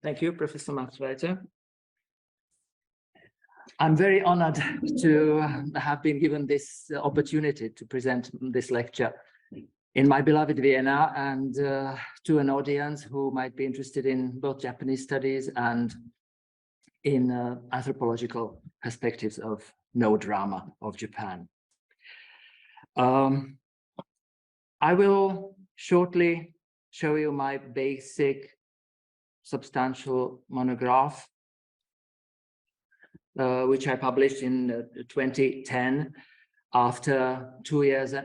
Thank you, Professor Maxreiter. I'm very honored to have been given this opportunity to present this lecture in my beloved Vienna and to an audience who might be interested in both Japanese studies and in anthropological perspectives of Noh drama of Japan. I will shortly show you my basic substantial monograph, which I published in 2010 after two years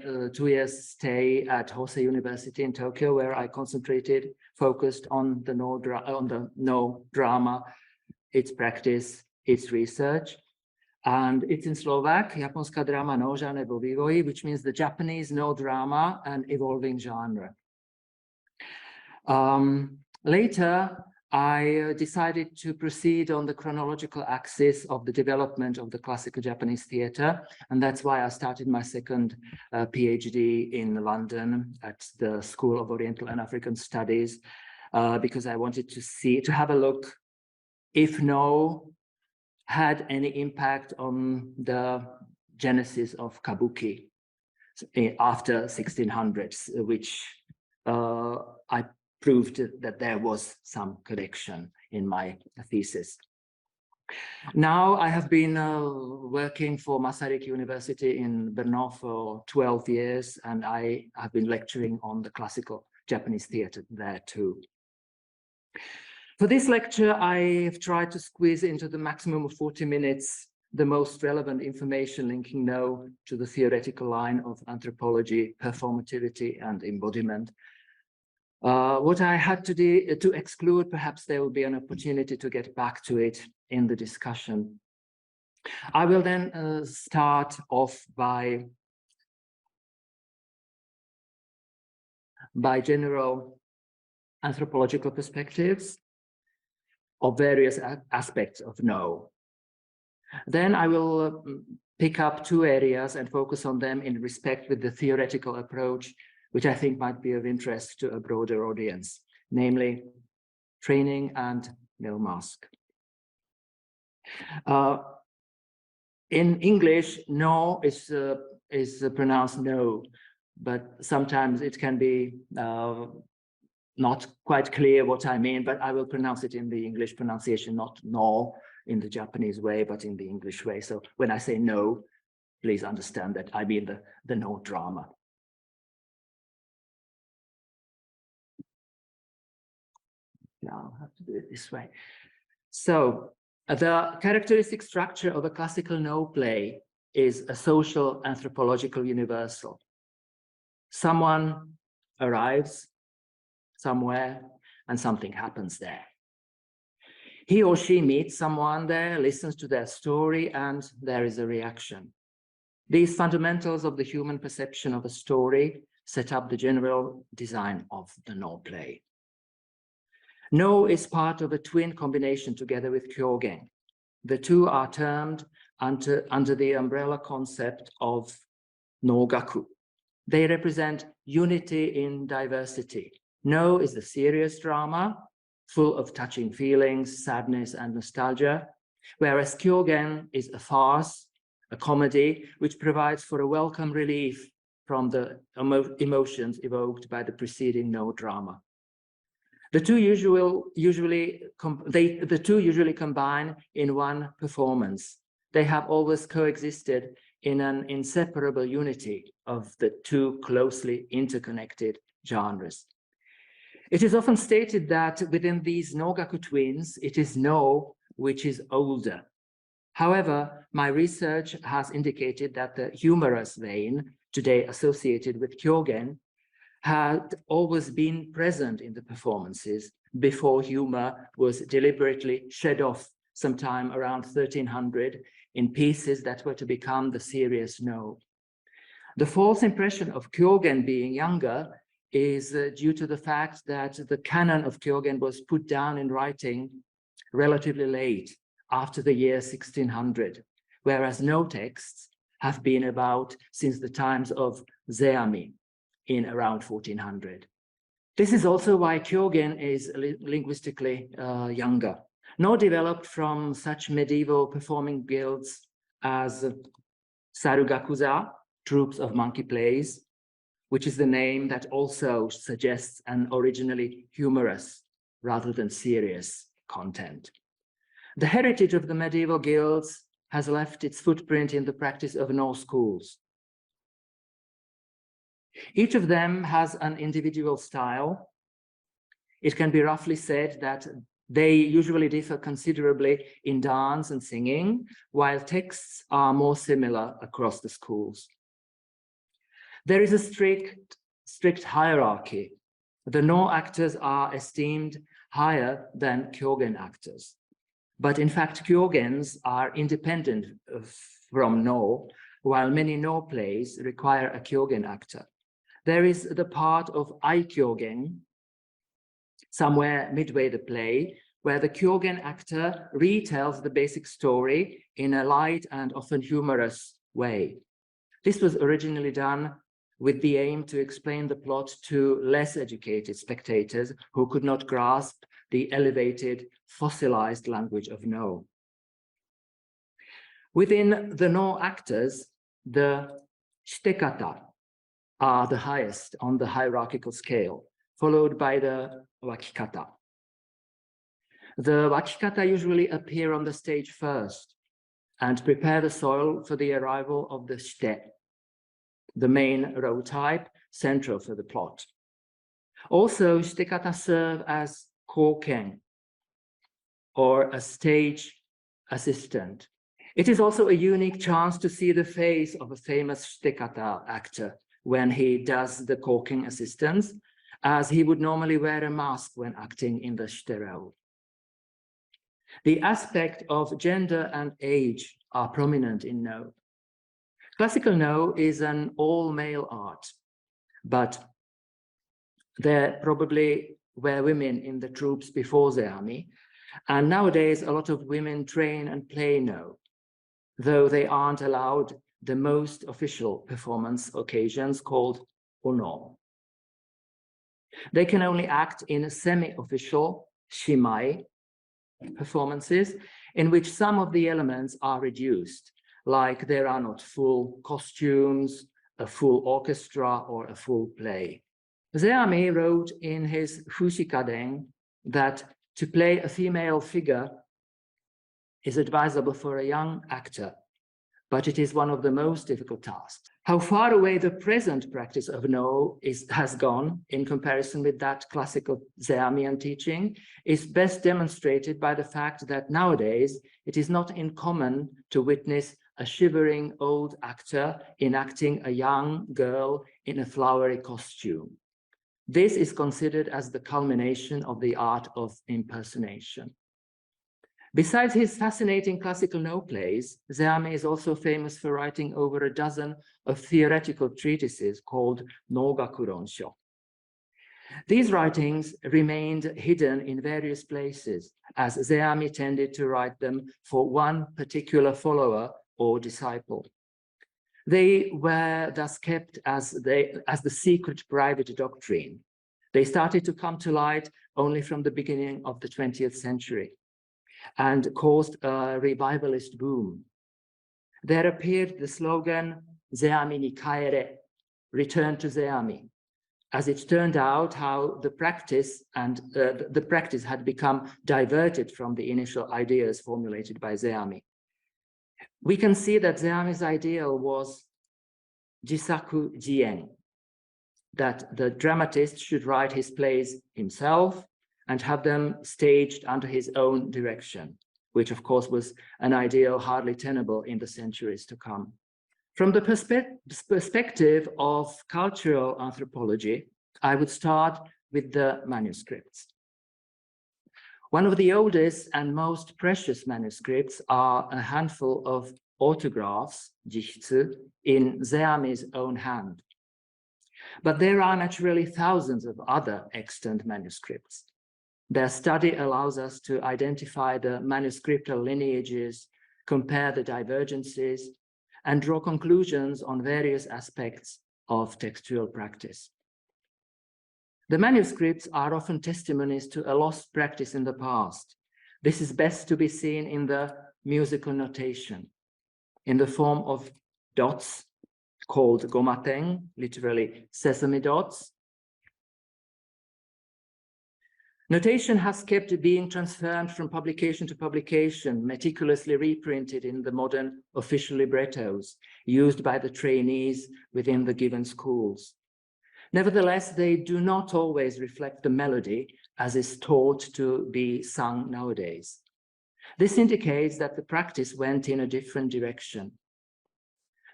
stay at Hosei University in Tokyo, where I focused on the Noh drama, its practice, its research. And it's in Slovak, Japonská drama noža nebo vývoj, which means the Japanese Noh drama and evolving genre. Later, I decided to proceed on the chronological axis of the development of the classical Japanese theatre, and that's why I started my second PhD in London at the School of Oriental and African Studies, because I wanted to have a look if Noh had any impact on the genesis of kabuki after 1600s, which I proved that there was some connection in my thesis. Now I have been working for Masaryk University in Brno for 12 years, and I have been lecturing on the classical Japanese theatre there too. For this lecture, I've tried to squeeze into the maximum of 40 minutes the most relevant information linking Noh to the theoretical line of anthropology, performativity, and embodiment. What I had to exclude, perhaps there will be an opportunity to get back to it in the discussion. I will then start off by general anthropological perspectives of various aspects of Noh. Then I will pick up two areas and focus on them in respect with the theoretical approach, which I think might be of interest to a broader audience, namely training and Noh mask. In English, Noh is pronounced no, but sometimes it can be not quite clear what I mean, but I will pronounce it in the English pronunciation, not Noh in the Japanese way, but in the English way. So when I say Noh, please understand that I mean the Noh drama. Now I'll have to do it this way. So the characteristic structure of a classical Noh play is a social anthropological universal. Someone arrives somewhere and something happens there. He or she meets someone there, listens to their story, and there is a reaction. These fundamentals of the human perception of a story set up the general design of the Noh play. Noh is part of a twin combination together with Kyogen. The two are termed under the umbrella concept of Nogaku. They represent unity in diversity. Noh is the serious drama, full of touching feelings, sadness, and nostalgia, whereas Kyogen is a farce, a comedy, which provides for a welcome relief from the emotions evoked by the preceding Noh drama. The two usually combine in one performance. They have always coexisted in an inseparable unity of the two closely interconnected genres. It is often stated that within these Nogaku twins, it is Noh which is older. However, my research has indicated that the humorous vein, today associated with Kyogen, had always been present in the performances before humor was deliberately shed off sometime around 1300 in pieces that were to become the serious Noh. The false impression of Kyogen being younger is due to the fact that the canon of Kyogen was put down in writing relatively late, after the year 1600, whereas Noh texts have been about since the times of Zeami in around 1400. This is also why Kyogen is linguistically younger. Noh developed from such medieval performing guilds as Sarugakuza, troops of monkey plays, which is the name that also suggests an originally humorous rather than serious content. The heritage of the medieval guilds has left its footprint in the practice of Noh schools. Each of them has an individual style. It can be roughly said that they usually differ considerably in dance and singing, while texts are more similar across the schools. There is a strict hierarchy. The Noh actors are esteemed higher than Kyogen actors. But in fact, Kyogens are independent from Noh, while many Noh plays require a Kyogen actor. There is the part of Kyogen, somewhere midway the play, where the Kyogen actor retells the basic story in a light and often humorous way. This was originally done with the aim to explain the plot to less educated spectators who could not grasp the elevated, fossilized language of Noh. Within the Noh actors, the shitekata are the highest on the hierarchical scale, followed by the wakikata. The wakikata usually appear on the stage first and prepare the soil for the arrival of the shite, the main role type, central for the plot. Also, shitekata serve as koken, or a stage assistant. It is also a unique chance to see the face of a famous shitekata actor when he does the koken assistance, as he would normally wear a mask when acting in the shite role. The aspect of gender and age are prominent in Noh. Classical Noh is an all-male art, but there probably were women in the troops before Zeami, and nowadays a lot of women train and play Noh, though they aren't allowed the most official performance occasions called ono. They can only act in semi-official shimai performances in which some of the elements are reduced, like there are not full costumes, a full orchestra, or a full play. Zeami wrote in his Fushikaden that to play a female figure is advisable for a young actor, but it is one of the most difficult tasks. How far away the present practice of Noh has gone in comparison with that classical Zeamian teaching is best demonstrated by the fact that nowadays it is not uncommon to witness a shivering old actor enacting a young girl in a flowery costume. This is considered as the culmination of the art of impersonation. Besides his fascinating classical Noh plays, Zeami is also famous for writing over a dozen of theoretical treatises called Nogakuronsho. These writings remained hidden in various places, as Zeami tended to write them for one particular follower or disciple. They were thus kept as the secret private doctrine. They started to come to light only from the beginning of the 20th century and caused a revivalist boom. There appeared the slogan, Zeami ni kaere, return to Zeami, as it turned out how the practice had become diverted from the initial ideas formulated by Zeami. We can see that Zeami's ideal was jisaku jien, that the dramatist should write his plays himself and have them staged under his own direction, which of course was an ideal hardly tenable in the centuries to come. From the perspective of cultural anthropology, I would start with the manuscripts. One of the oldest and most precious manuscripts are a handful of autographs, jishitsu, in Zeami's own hand. But there are naturally thousands of other extant manuscripts. Their study allows us to identify the manuscriptal lineages, compare the divergences, and draw conclusions on various aspects of textual practice. The manuscripts are often testimonies to a lost practice in the past. This is best to be seen in the musical notation, in the form of dots called gomateng, literally sesame dots. Notation has kept being transferred from publication to publication, meticulously reprinted in the modern official librettos used by the trainees within the given schools. Nevertheless, they do not always reflect the melody as is taught to be sung nowadays. This indicates that the practice went in a different direction.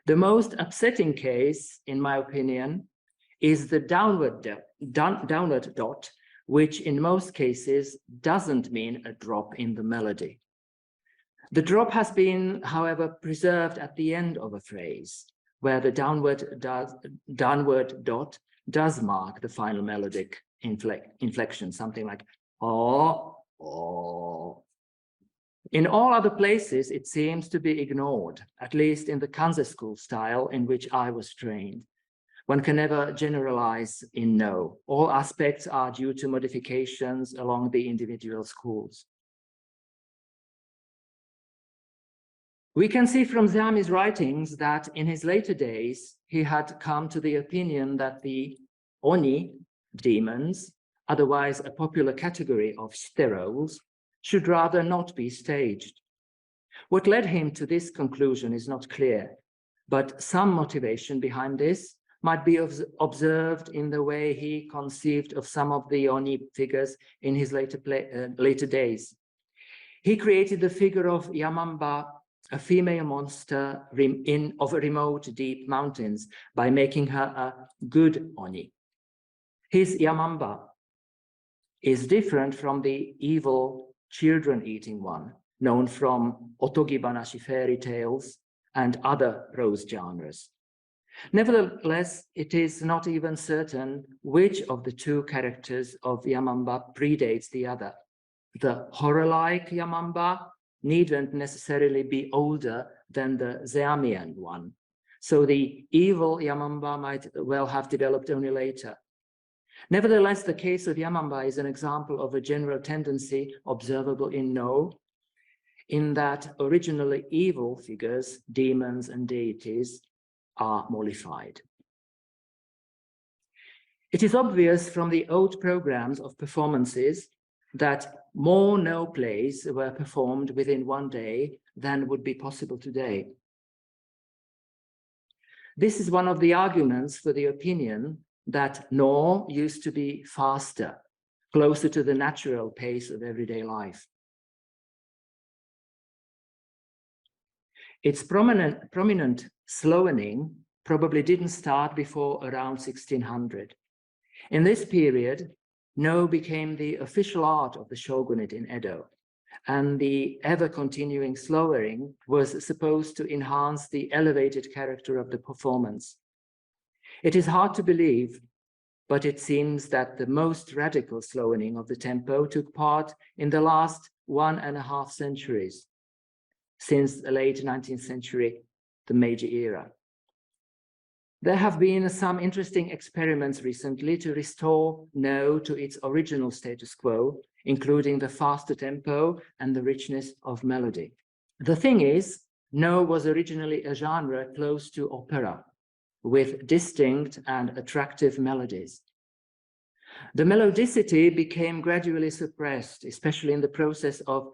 The most upsetting case, in my opinion, is the downward dot, which in most cases doesn't mean a drop in the melody. The drop has been, however, preserved at the end of a phrase, where the downward dot does mark the final melodic inflection, something like oh, oh. In all other places, it seems to be ignored, at least in the Kanze school style in which I was trained. One can never generalize in no. All aspects are due to modifications along the individual schools. We can see from Zeami's writings that in his later days, he had come to the opinion that the oni, demons, otherwise a popular category of sterols, should rather not be staged. What led him to this conclusion is not clear, but some motivation behind this might be observed in the way he conceived of some of the oni figures in his later days. He created the figure of Yamamba, a female monster of remote, deep mountains, by making her a good oni. His Yamamba is different from the evil children-eating one, known from Otogi Banashi fairy tales and other prose genres. Nevertheless, it is not even certain which of the two characters of Yamamba predates the other. The horror-like Yamamba needn't necessarily be older than the Zeamian one, so the evil Yamamba might well have developed only later. Nevertheless, the case of Yamamba is an example of a general tendency observable in No, in that originally evil figures, demons and deities, are mollified. It is obvious from the old programs of performances that more No plays were performed within one day than would be possible today. This is one of the arguments for the opinion that No used to be faster, closer to the natural pace of everyday life. Its prominent slowing probably didn't start before around 1600. In this period, No became the official art of the shogunate in Edo, and the ever-continuing slowing was supposed to enhance the elevated character of the performance. It is hard to believe, but it seems that the most radical slowing of the tempo took part in the last 1.5 centuries, since the late 19th century, the Meiji era. There have been some interesting experiments recently to restore No to its original status quo, including the faster tempo and the richness of melody. The thing is, No was originally a genre close to opera, with distinct and attractive melodies. The melodicity became gradually suppressed, especially in the process of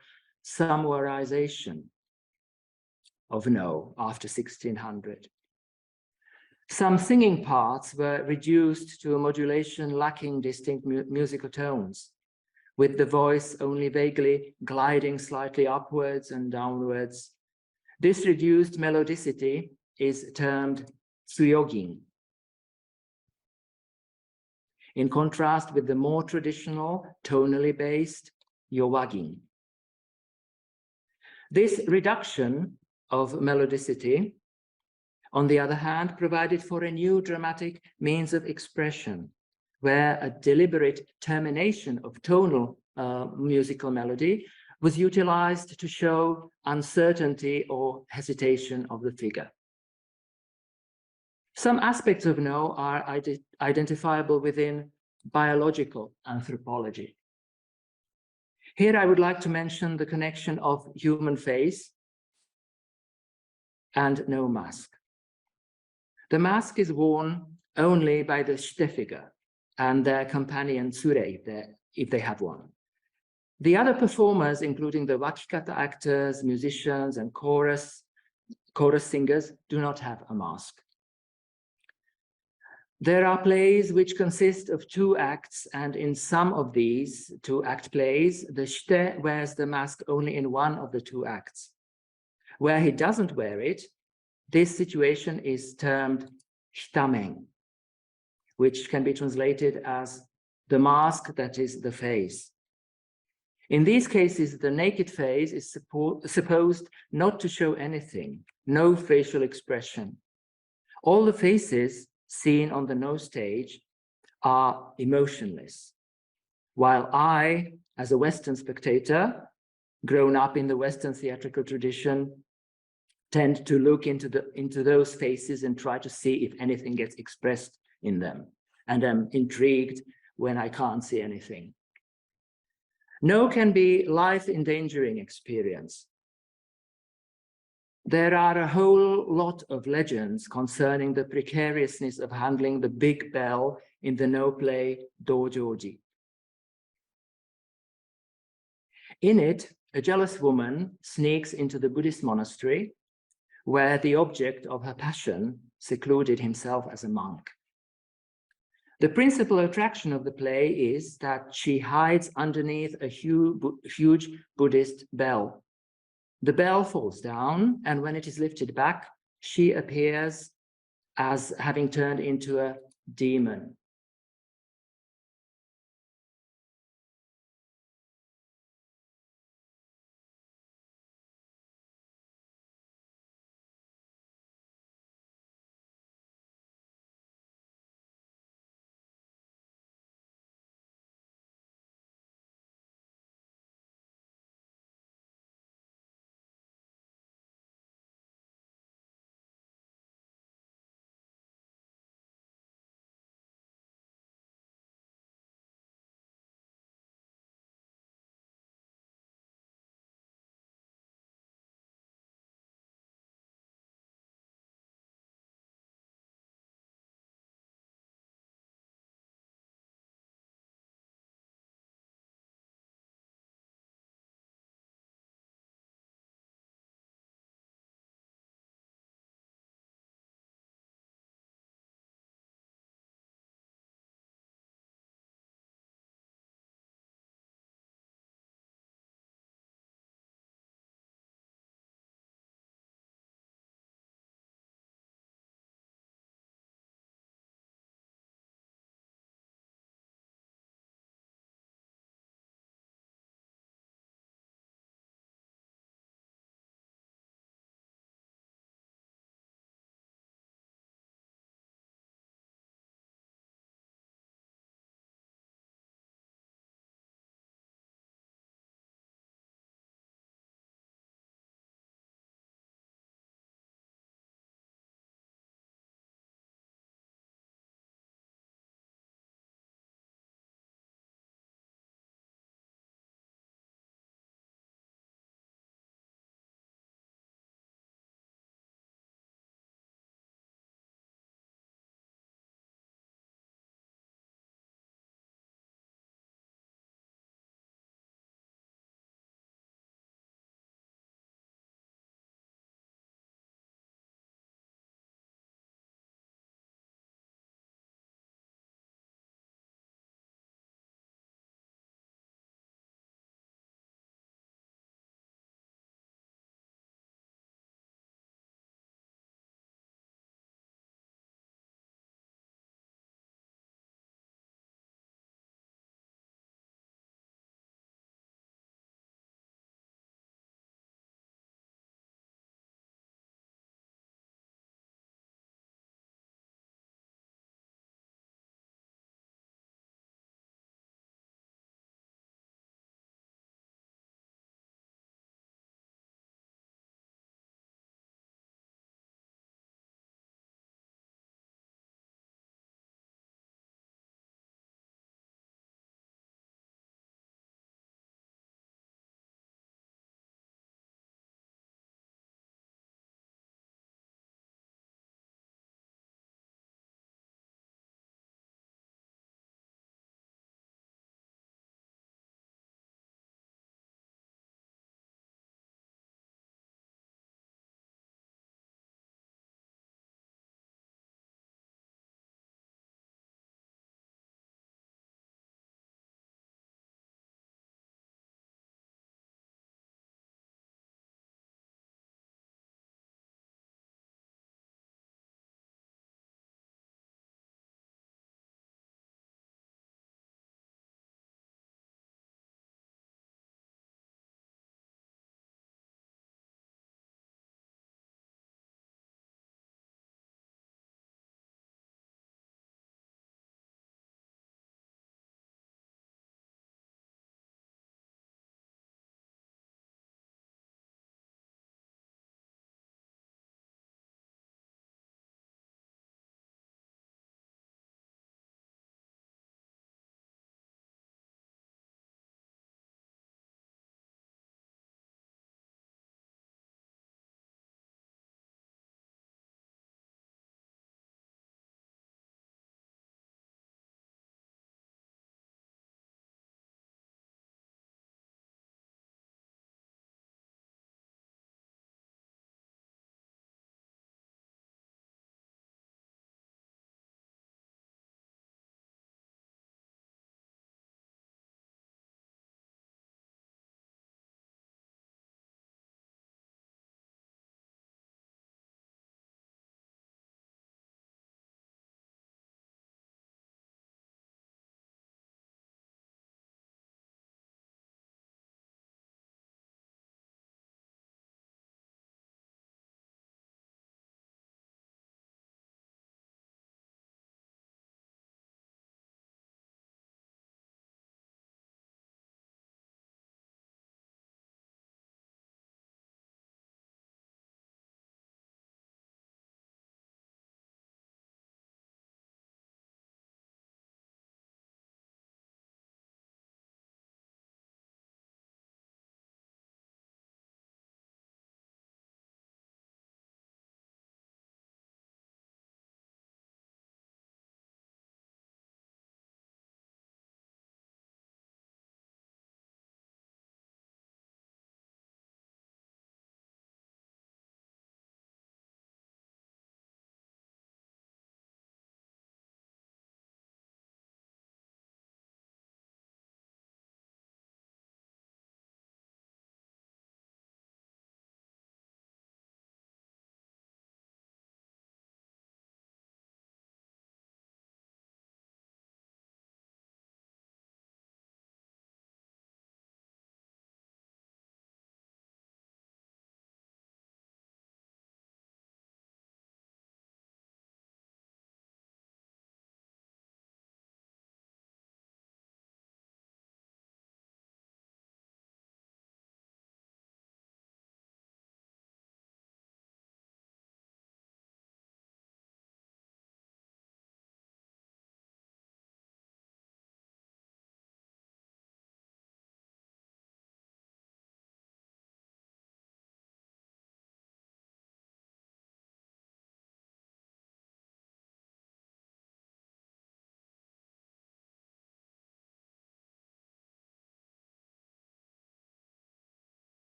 samuarization of No after 1600. Some singing parts were reduced to a modulation lacking distinct musical tones, with the voice only vaguely gliding slightly upwards and downwards. This reduced melodicity is termed tsuyogin, in contrast with the more traditional, tonally based yowagin. This reduction of melodicity, on the other hand, provided for a new dramatic means of expression, where a deliberate termination of tonal musical melody was utilized to show uncertainty or hesitation of the figure. Some aspects of No are identifiable within biological anthropology. Here I would like to mention the connection of human face and no mask. The mask is worn only by the figure and their companion Tsure, if they have one. The other performers, including the wakikata actors, musicians, and chorus singers, do not have a mask. There are plays which consist of 2 acts, and in some of these 2-act plays, the shite wears the mask only in one of the 2 acts. Where he doesn't wear it, this situation is termed shitamen, which can be translated as the mask that is the face. In these cases, the naked face is supposed not to show anything, no facial expression. All the faces seen on the No stage are emotionless, while I, as a Western spectator, grown up in the Western theatrical tradition, tend to look into those faces and try to see if anything gets expressed in them. And I'm intrigued when I can't see anything. No can be life-endangering experience. There are a whole lot of legends concerning the precariousness of handling the big bell in the No play Dojoji. In it, a jealous woman sneaks into the Buddhist monastery where the object of her passion secluded himself as a monk. The principal attraction of the play is that she hides underneath a huge Buddhist bell. The bell falls down, and when it is lifted back, she appears as having turned into a demon.